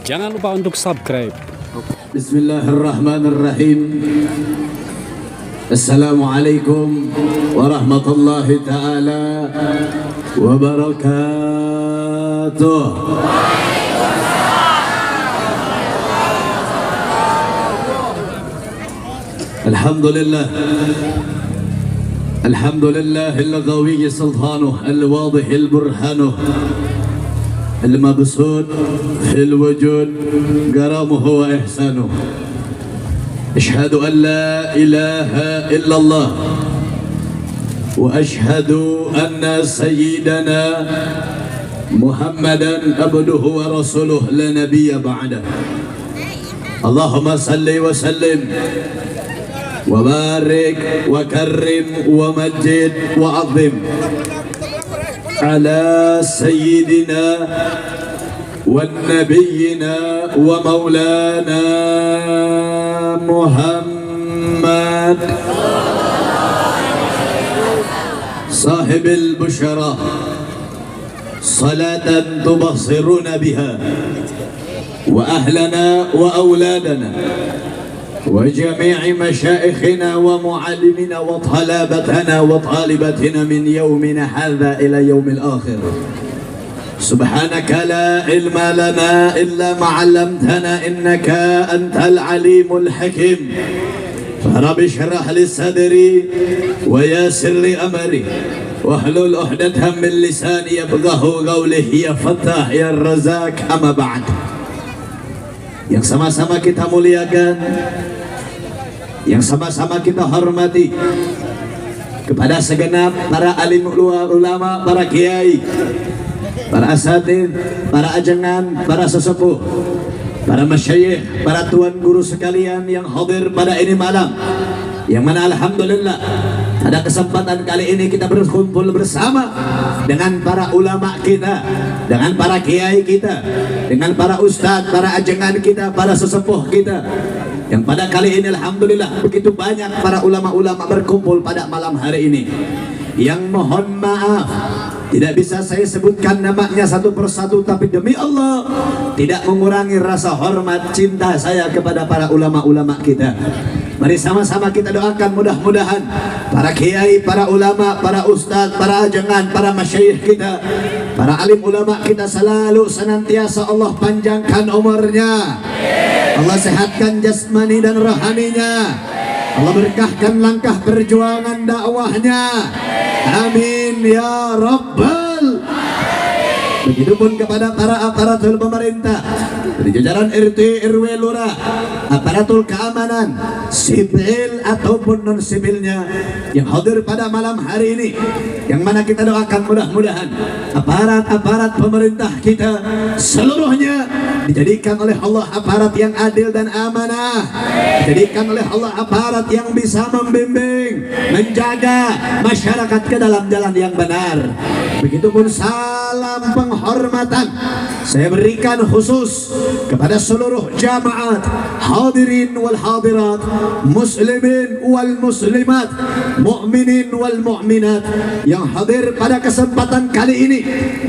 Jangan lupa untuk subscribe. Bismillahirrahmanirrahim. Assalamualaikum warahmatullahi ta'ala wabarakatuh. Alhamdulillah. Alhamdulillah al-qawi sultanuh al-wadih al-burhanuh المبسوط في الوجود كرمه وإحسانه. أشهد أن لا إله إلا الله وأشهد أن سيدنا محمدا عبده ورسوله لا نبي بعده. اللهم صل وسلم وبارك وكرم ومجد وعظم على سيدنا ونبينا ومولانا محمد صاحب البشرى صلاة تبصرون بها وأهلنا وأولادنا وجميع مشايخنا ومعلمنا وطلبتنا وطالبتنا من يومنا هذا إلى يوم الآخر. سبحانك لا علم لنا إلا ما علمتنا إنك أنت العليم الحكيم. رب اشرح لي صدري ويسر لي أمري واحلل عقدة من لساني يفقهوا قولي يا فتاح يا الرزاق. أما بعد, yang sama-sama kita muliakan, yang sama-sama kita hormati, kepada segenap para alim ulama, para kiai, para asatidz, para ajengan, para sesepuh, para masyayikh, para tuan guru sekalian yang hadir pada ini malam, yang mana alhamdulillah pada kesempatan kali ini kita berkumpul bersama dengan para ulama kita, dengan para kiai kita, dengan para ustadz, para ajengan kita, para sesepuh kita, yang pada kali ini alhamdulillah begitu banyak para ulama-ulama berkumpul pada malam hari ini. Yang mohon maaf tidak bisa saya sebutkan namanya satu persatu, tapi demi Allah tidak mengurangi rasa hormat cinta saya kepada para ulama-ulama kita. Mari sama-sama kita doakan mudah-mudahan para kiai, para ulama, para ustadz, para ajengan, para masyayikh kita, para alim ulama kita selalu senantiasa Allah panjangkan umurnya, Allah sehatkan jasmani dan rohaninya, Allah berkahkan langkah perjuangan dakwahnya. Amin ya Rabbal. Begitupun kepada para aparatur pemerintah dari jajaran RT, RW, lurah, aparatur keamanan, sipil ataupun non sipilnya yang hadir pada malam hari ini, yang mana kita doakan mudah-mudahan aparat-aparat pemerintah kita seluruhnya dijadikan oleh Allah aparat yang adil dan amanah, dijadikan oleh Allah aparat yang bisa membimbing, menjaga masyarakat ke dalam jalan yang benar. Begitupun salam penghormatan saya berikan khusus kepada seluruh jamaat hadirin wal hadirat, muslimin wal muslimat, mu'minin wal mu'minat yang hadir pada kesempatan kali ini,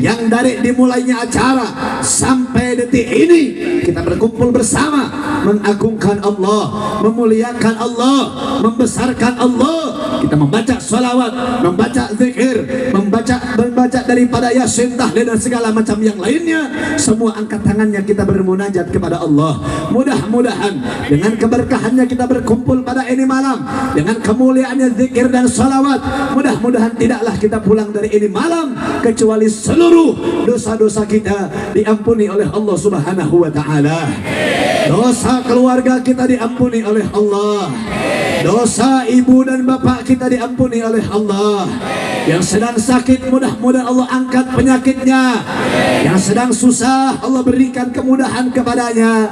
yang dari dimulainya acara sampai detik ini kita berkumpul bersama mengagungkan Allah, memuliakan Allah, membesarkan Allah. Kita membaca salawat, membaca zikir, membaca daripada yasin, tahlil dan segala macam yang lainnya. Semua angkat tangannya kita bermunajat kepada Allah. Mudah-mudahan dengan keberkahannya kita berkumpul pada ini malam, dengan kemuliaannya zikir dan salawat, mudah-mudahan tidaklah kita pulang dari ini malam kecuali seluruh dosa-dosa kita diampuni oleh Allah Subhanahu wa ta'ala. Dosa keluarga kita diampuni oleh Allah, Dosa ibu dan bapak kita diampuni oleh Allah. Yang sedang sakit mudah-mudahan Allah angkat penyakitnya. Yang sedang susah Allah berikan kemudahan kepadanya.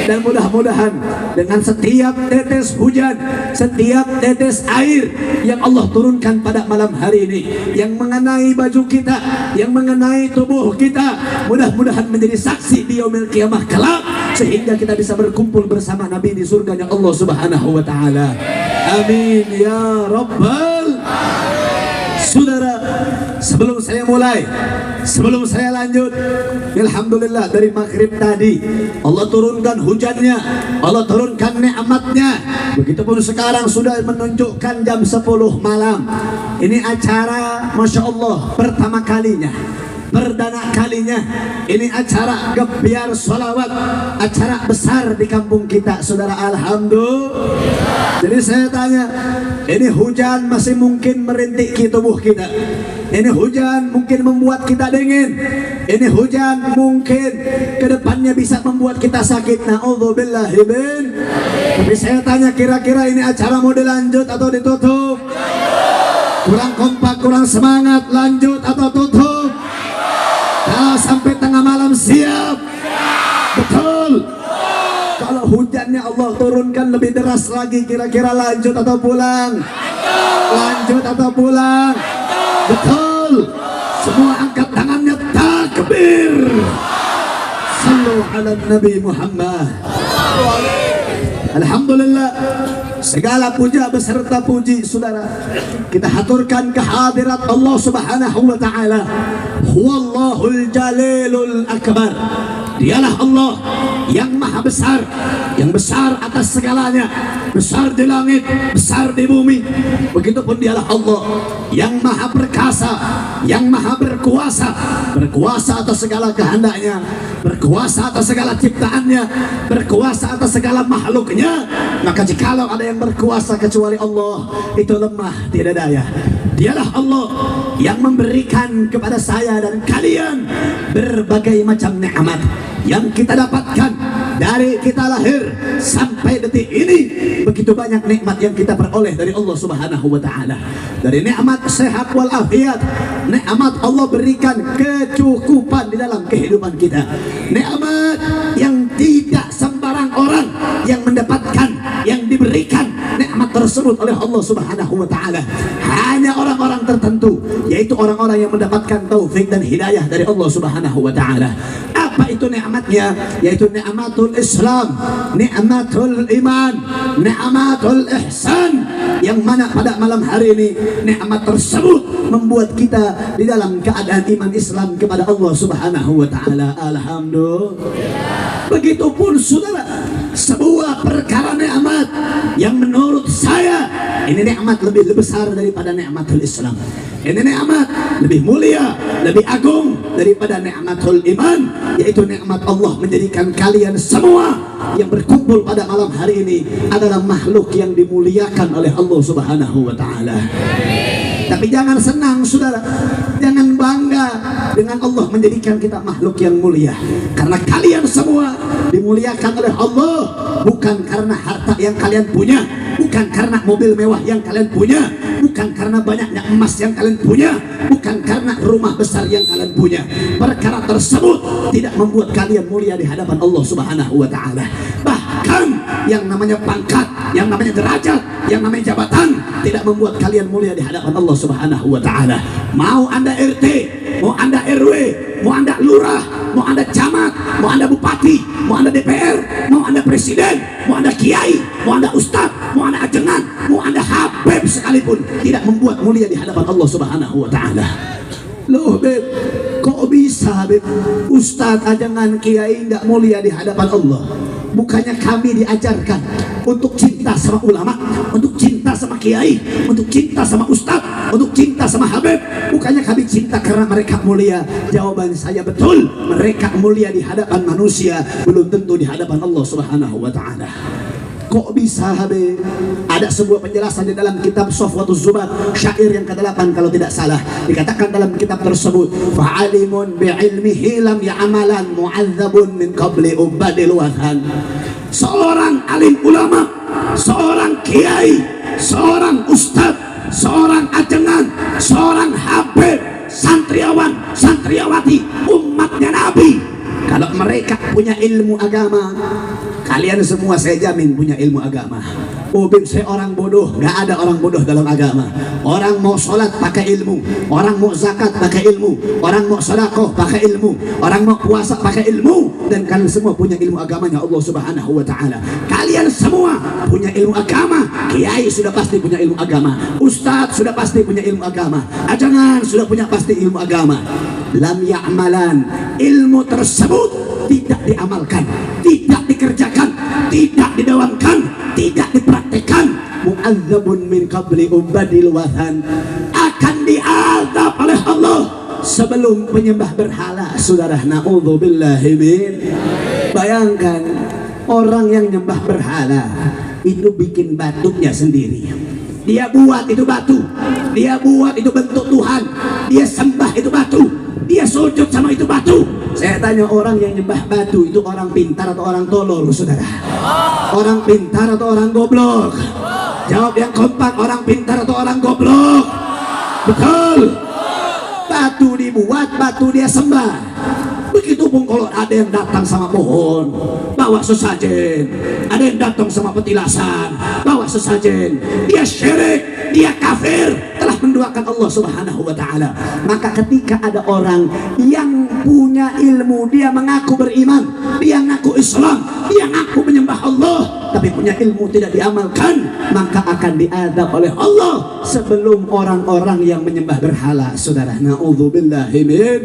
Dan mudah-mudahan dengan setiap tetes hujan, setiap tetes air yang Allah turunkan pada malam hari ini, yang mengenai baju kita, yang mengenai tubuh kita, mudah-mudahan menjadi saksi di yaumil qiyamah kelak, sehingga kita bisa berkumpul bersama Nabi di surganya Allah Subhanahu wa taala. Amin ya rabbal. Saudara, sebelum saya lanjut, alhamdulillah dari maghrib tadi Allah turunkan hujannya, Allah turunkan nikmatnya. Begitupun sekarang sudah menunjukkan jam 10 malam. Ini acara Masya Allah pertama kalinya, perdana kalinya. Ini acara gebiar sholawat, acara besar di kampung kita, saudara. Alhamdulillah. Jadi saya tanya, ini hujan masih mungkin merintiki tubuh kita. Ini hujan mungkin membuat kita dingin. Ini hujan mungkin kedepannya bisa membuat kita sakit. Na'udzubillahi min. Tapi saya tanya, kira-kira ini acara mau dilanjut atau ditutup? Kurang kompak, kurang semangat, lanjut atau tutup? Kalau sampai tengah malam siap? Betul. Kalau hujannya Allah turunkan lebih deras lagi, kira-kira lanjut atau pulang? Lanjut atau pulang? Betul. Semua angkat tangannya, takbir. Sallu ala Nabi Muhammad. Alhamdulillah. Segala puja beserta puji, saudara, kita haturkan kehadirat Allah Subhanahu wa taala. Huwallahul Jalilul Akbar. Dialah Allah yang maha besar, yang besar atas segalanya, besar di langit, besar di bumi. Begitupun dialah Allah yang maha perkasa, yang maha berkuasa, berkuasa atas segala kehendaknya, berkuasa atas segala ciptaannya, berkuasa atas segala makhluknya. Maka jikalau ada yang berkuasa kecuali Allah, itu lemah, tidak daya. Dialah Allah yang memberikan kepada saya dan kalian berbagai macam nikmat yang kita dapatkan dari kita lahir sampai detik ini. Begitu banyak nikmat yang kita peroleh dari Allah Subhanahu wa taala. Dari nikmat sehat wal afiat, nikmat Allah berikan kecukupan di dalam kehidupan kita. Nikmat yang tidak sembarang orang yang mendapatkan, yang diberikan nikmat tersebut oleh Allah Subhanahu wa taala. Hanya orang-orang tertentu, yaitu orang-orang yang mendapatkan taufik dan hidayah dari Allah Subhanahu wa taala. Apa itu nikmatnya? Yaitu nikmatul Islam, nikmatul iman, nikmatul ihsan, yang mana pada malam hari ini nikmat tersebut membuat kita di dalam keadaan iman Islam kepada Allah Subhanahu wa taala. Alhamdulillah. Begitupun saudara, sebuah perkara nikmat yang menurut saya ini nikmat lebih besar daripada nikmatul Islam. Ini nikmat lebih mulia, lebih agung daripada nikmatul iman, yaitu nikmat Allah menjadikan kalian semua yang berkumpul pada malam hari ini adalah makhluk yang dimuliakan oleh Allah Subhanahu wa taala. Tapi jangan senang saudara, jangan bangga dengan Allah menjadikan kita makhluk yang mulia, karena kalian semua dimuliakan oleh Allah bukan karena harta yang kalian punya, bukan karena mobil mewah yang kalian punya, bukan karena banyaknya emas yang kalian punya, bukan karena rumah besar yang kalian punya. Perkara tersebut tidak membuat kalian mulia di hadapan Allah Subhanahu wa taala. Bahkan yang namanya pangkat, yang namanya derajat, yang namanya jabatan tidak membuat kalian mulia di hadapan Allah Subhanahu wa taala. Mau Anda RT, mau Anda RW, mau Anda lurah, mau Anda camat, mau Anda bupati, mau Anda DPR, mau Anda presiden, mau Anda kiai, mau Anda ustadz, mau Anda ajengan, mau Anda habib sekalipun, tidak membuat mulia di hadapan Allah Subhanahu wa taala. Loh Beb, kok bisa Beb? Ustadz, ajengan, kiai tidak mulia di hadapan Allah? Bukannya kami diajarkan untuk cinta sama ulama, untuk cinta sama kiai, untuk cinta sama ustadz, untuk cinta sama habib? Bukannya kami cinta karena mereka mulia? Jawaban saya betul, mereka mulia di hadapan manusia, belum tentu di hadapan Allah Subhanahu wa taala. Kok bisa Habib? Ada sebuah penjelasan di dalam kitab Sofwatul Zubat, syair yang ke-8 kalau tidak salah. Dikatakan dalam kitab tersebut, fa'alimun bi'ilmihi lam ya'amalan mu'adzabun min qabli ubadil wathan. Seorang alim ulama, seorang kiai seorang ustadz, seorang ajengan, seorang habib, santriawan, santriawati, umatnya Nabi, kalau mereka punya ilmu agama, kalian semua saya jamin punya ilmu agama. Ubin saya orang bodoh, gak ada orang bodoh dalam agama. Orang mau sholat pakai ilmu, orang mau zakat pakai ilmu, orang mau sedekah pakai ilmu, orang mau puasa pakai ilmu. Dan kalian semua punya ilmu agamanya Allah Subhanahu wa ta'ala. Kalian semua punya ilmu agama. Kiai sudah pasti punya ilmu agama, ustadz sudah pasti punya ilmu agama, ajangan sudah punya pasti ilmu agama. Lam ya'malan, ilmu tersebut tidak diamalkan, tidak dikerjakan, tidak didawamkan, tidak dipraktekkan, mu'adzabun min qabli ubadil wathan, akan diazab oleh Allah sebelum penyembah berhala. Saudara, na'udzubillahi min. Bayangkan orang yang nyembah berhala itu bikin batunya sendiri, dia buat itu batu, dia buat itu bentuk Tuhan, dia sembah itu batu, dia sujud sama itu batu. Saya tanya, orang yang nyembah batu itu orang pintar atau orang tolol, saudara? Orang pintar atau orang goblok? Jawab yang kompak, orang pintar atau orang goblok? Betul. Batu dibuat, batu dia sembah. Begitupun kalau ada yang datang sama pohon, bawa sesajen. Ada yang datang sama petilasan, bawa sesajen. Dia syirik, dia kafir, telah menduakan Allah Subhanahu wa ta'ala. Maka ketika ada orang yang punya ilmu, dia mengaku beriman, dia mengaku Islam, dia mengaku menyembah Allah, tapi punya ilmu tidak diamalkan, maka akan diazab oleh Allah sebelum orang-orang yang menyembah berhala. Saudara, na'udzubillahi min.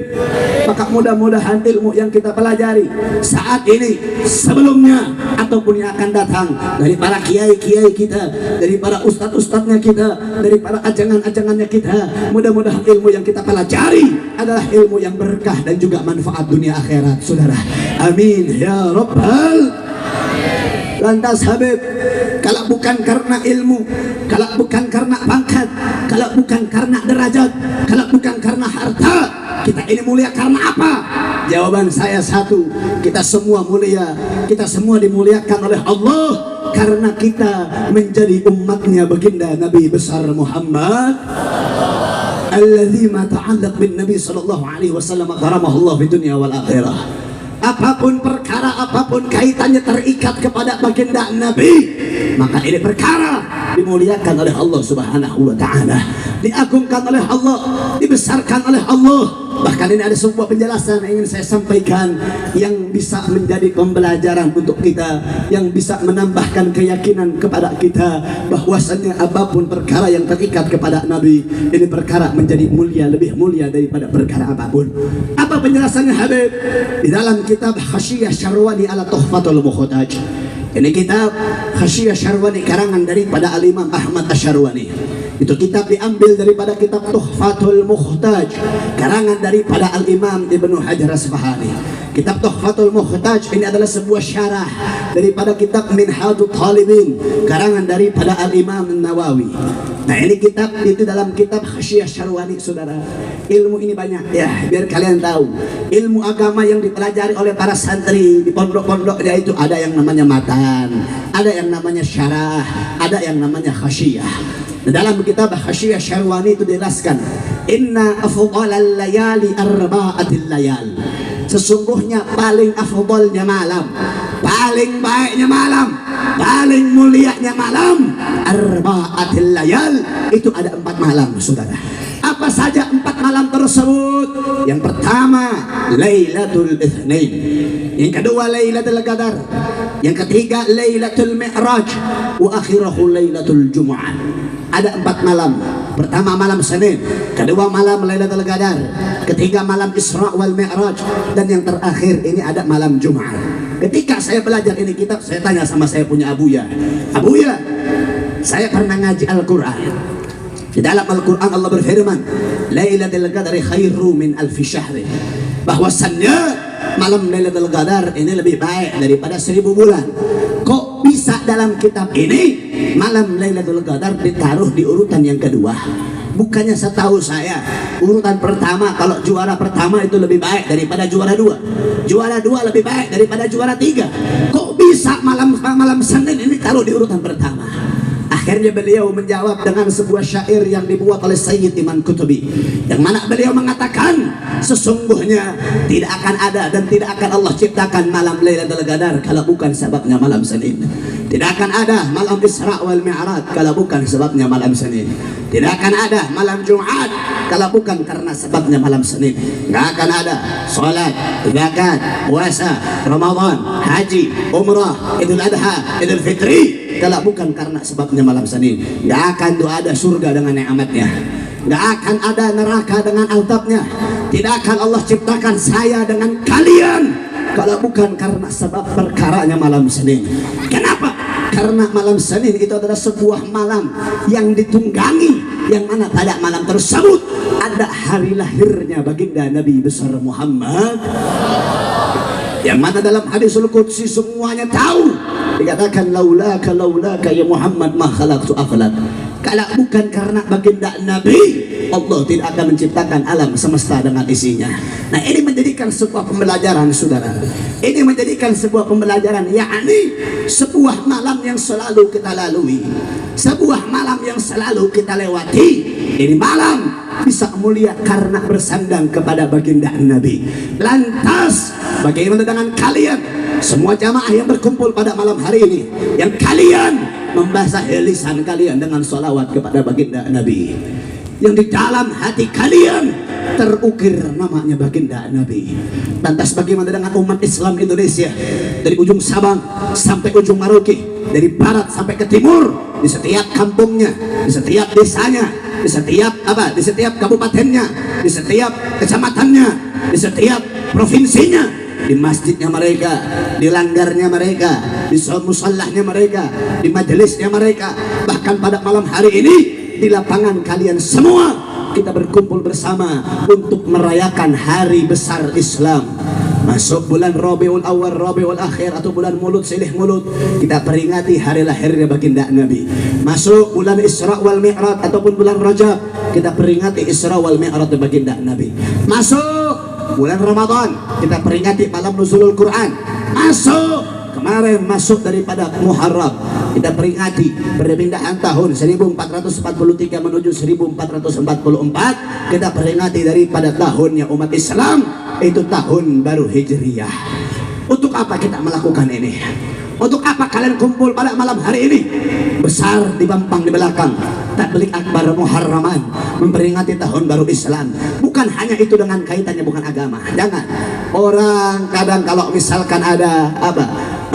Maka mudah-mudahan ilmu yang kita pelajari saat ini, sebelumnya ataupun yang akan datang, dari para kiai-kiai kita, dari para ustadz-ustadznya kita, dari para ajangan-ajangannya kita, mudah-mudahan ilmu yang kita pelajari adalah ilmu yang berkah dan juga manfaat dunia akhirat. Saudara, amin ya rabbal. Lantas Habib, kalau bukan karena ilmu, kalau bukan karena pangkat, kalau bukan karena derajat, kalau bukan karena harta, kita ini mulia karena apa? Jawaban saya satu, kita semua mulia, kita semua dimuliakan oleh Allah karena kita menjadi umatnya baginda Nabi besar Muhammad, alladzi ma ta'allaq bin Nabi sallallahu alaihi wasallam karamahullah fi dunya wal akhirah. Apapun perkara, apapun kaitannya terikat kepada baginda Nabi, maka ini perkara dimuliakan oleh Allah Subhanahu wa ta'ala, diagungkan oleh Allah, dibesarkan oleh Allah. Bahkan ini ada sebuah penjelasan yang ingin saya sampaikan yang bisa menjadi pembelajaran untuk kita, yang bisa menambahkan keyakinan kepada kita bahwasanya apapun perkara yang terikat kepada Nabi, ini perkara menjadi mulia, lebih mulia daripada perkara apapun. Apa penjelasannya Habib? Di dalam kitab Khasyiyah Syarwani ala Tuhfatul Muhtaj. Ini kitab Khasyiyah Syarwani karangan daripada Al-Imam Ahmad Asy-Syarwani. Itu kitab diambil daripada kitab Tuhfatul Muhtaj karangan daripada Al-Imam Ibnu Hajar Asbahani. Kitab Tuhfatul Muhtaj ini adalah sebuah syarah daripada kitab Minhajut Talibin karangan daripada Al-Imam Nawawi. Nah, ini kitab itu dalam kitab Khasyiyah Syarwani. Saudara, ilmu ini banyak ya, biar kalian tahu. Ilmu agama yang dipelajari oleh para santri di pondok-pondoknya itu ada yang namanya matan, ada yang namanya syarah, ada yang namanya khasyiyah. Dalam kitab Khasyiyah Syarwani itu dijelaskan, inna afdhalal layali arba'atil layal. Sesungguhnya paling afdhalnya malam, paling baiknya malam, paling mulianya malam, arba'atil layal, itu ada 4 malam, saudara. Apa saja 4 malam tersebut? Yang pertama Lailatul Itsnain, yang kedua Lailatul Qadar, yang ketiga Lailatul Mi'raj, wa akhirahu Lailatul Jumu'ah. Ada 4 malam. Pertama malam Senin, kedua malam Lailatul Qadar, ketiga malam Isra wal Mi'raj, dan yang terakhir ini ada malam Jumat. Ketika saya belajar ini kitab, saya tanya sama saya punya Abuya, Abuya, saya pernah ngaji Al-Quran. Di dalam Al-Quran Allah berfirman, Lailatul Qadri khairu min alfi syahri. Bahwasannya malam Lailatul Qadar ini lebih baik daripada 1000 bulan. Kok bisa dalam kitab ini malam Lailatul Qadar ditaruh di urutan yang kedua? Bukannya setahu saya urutan pertama, kalau juara pertama itu lebih baik daripada juara 2, juara 2 lebih baik daripada juara 3. Kok bisa malam Senin ini taruh di urutan pertama? Akhirnya beliau menjawab dengan sebuah syair yang dibuat oleh Sayyid Iman Qutubi, yang mana beliau mengatakan sesungguhnya tidak akan ada dan tidak akan Allah ciptakan malam Lailatul Qadar kalau bukan sebabnya malam Senin. Tidak akan ada malam Isra wal Mi'raj kalau bukan sebabnya malam Senin. Tidak akan ada malam Jumat kalau bukan karena sebabnya malam Senin. Tidak akan ada salat, zakat, puasa, Ramadan, haji, umrah, Idul Adha, Idul Fitri kalau bukan karena sebabnya malam Senin. Tidak akan ada surga dengan nikmatnya. Tidak akan ada neraka dengan azabnya. Tidak akan Allah ciptakan saya dengan kalian kalau bukan karena sebab perkaranya malam Senin. Kenapa? Karena malam Senin itu adalah sebuah malam yang ditunggangi, yang mana pada malam tersebut ada hari lahirnya baginda Nabi besar Muhammad, yang mana dalam hadisul qudsi semuanya tahu, dikatakan laulaka ya Muhammad ma khalaqtu aflak. Kalau bukan karena baginda Nabi, Allah tidak akan menciptakan alam semesta dengan isinya. Nah, ini menjadikan sebuah pembelajaran, saudara. Ini menjadikan sebuah pembelajaran, yakni sebuah malam yang selalu kita lalui, sebuah malam yang selalu kita lewati. Ini malam bisa mulia karena bersandang kepada baginda Nabi. Lantas, bagaimana dengan kalian, semua jamaah yang berkumpul pada malam hari ini, yang kalian membasahi lisan kalian dengan sholawat kepada baginda Nabi, yang di dalam hati kalian terukir namanya baginda Nabi. Lantas bagaimana dengan umat Islam Indonesia, dari ujung Sabang sampai ujung Merauke, dari barat sampai ke timur, di setiap kampungnya, di setiap desanya, di setiap kabupatennya, di setiap kecamatannya, di setiap provinsinya, di masjidnya mereka, di langgarnya mereka, di musallahnya mereka, di majelisnya mereka, bahkan pada malam hari ini di lapangan kalian semua kita berkumpul bersama untuk merayakan hari besar Islam. Masuk bulan Rabiul Awal, Rabiul Akhir atau bulan Mulut Silih Mulut, kita peringati hari lahirnya baginda Nabi. Masuk bulan Isra wal Mi'raj ataupun bulan Rajab, kita peringati Isra wal Mi'raj baginda Nabi. Masuk bulan Ramadan, kita peringati malam nuzulul Quran. Kemarin masuk daripada Muharram, kita peringati perpindahan tahun 1443 menuju 1444. Kita peringati daripada tahunnya umat Islam, itu tahun baru Hijriyah. Untuk apa kita melakukan ini? Untuk apa kalian kumpul pada malam hari ini? Besar di Bampang di belakang, Tabligh Akbar Muharraman, memperingati tahun baru Islam. Bukan hanya itu dengan kaitannya bukan agama. Jangan. Orang kadang kalau misalkan ada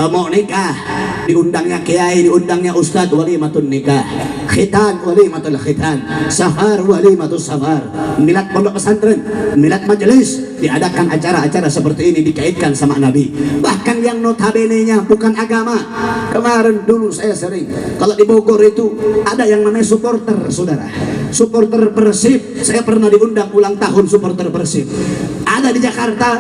mau nikah, diundangnya kiai, diundangnya ustadz, walimatun nikah, khitan, walimatul khitan, safar, walimatul safar, milad pondok pesantren, milad majelis, diadakan acara-acara seperti ini dikaitkan sama Nabi. Bahkan yang notabene-nya bukan agama. Kemarin dulu saya sering, kalau di Bogor itu ada yang namanya supporter, saudara, supporter Persib. Saya pernah diundang ulang tahun supporter Persib. Ada di Jakarta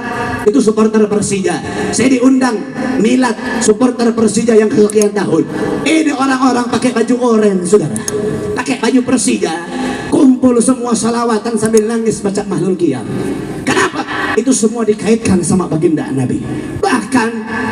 itu supporter Persija, saya diundang milad supporter Persija yang kesekian tahun. Ini orang-orang pakai baju oranye, saudara, pakai baju Persija, kumpul semua salawatan sambil nangis baca mahlul qiyam. Kenapa? Itu semua dikaitkan sama baginda Nabi. Bahkan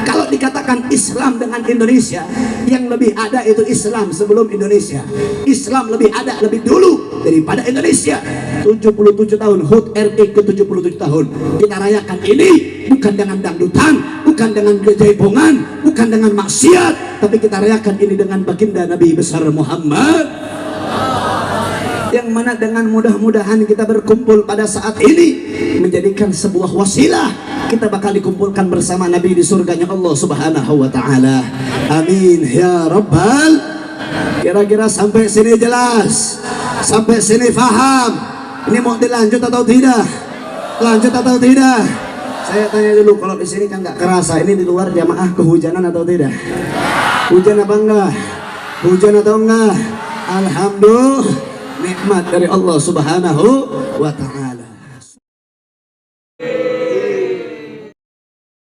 kalau dikatakan Islam dengan Indonesia, yang lebih ada itu Islam sebelum Indonesia. Islam lebih ada lebih dulu daripada Indonesia. 77 tahun HUT RI ke 77 tahun kita rayakan ini, bukan dengan dangdutan, bukan dengan jaipongan, bukan dengan maksiat, tapi kita rayakan ini dengan baginda Nabi besar Muhammad, yang mana dengan mudah-mudahan kita berkumpul pada saat ini menjadikan sebuah wasilah kita bakal dikumpulkan bersama Nabi di surganya Allah Subhanahu wa taala. Amin ya rabbal. Kira-kira sampai sini jelas? Sampai sini paham? Ini mau dilanjut atau tidak? Lanjut atau tidak? Saya tanya dulu, kalau di sini kan nggak kerasa, ini di luar jamaah kehujanan atau tidak? Hujan apa enggak? Hujan atau enggak? Alhamdulillah, nikmat dari Allah Subhanahu wa ta'ala.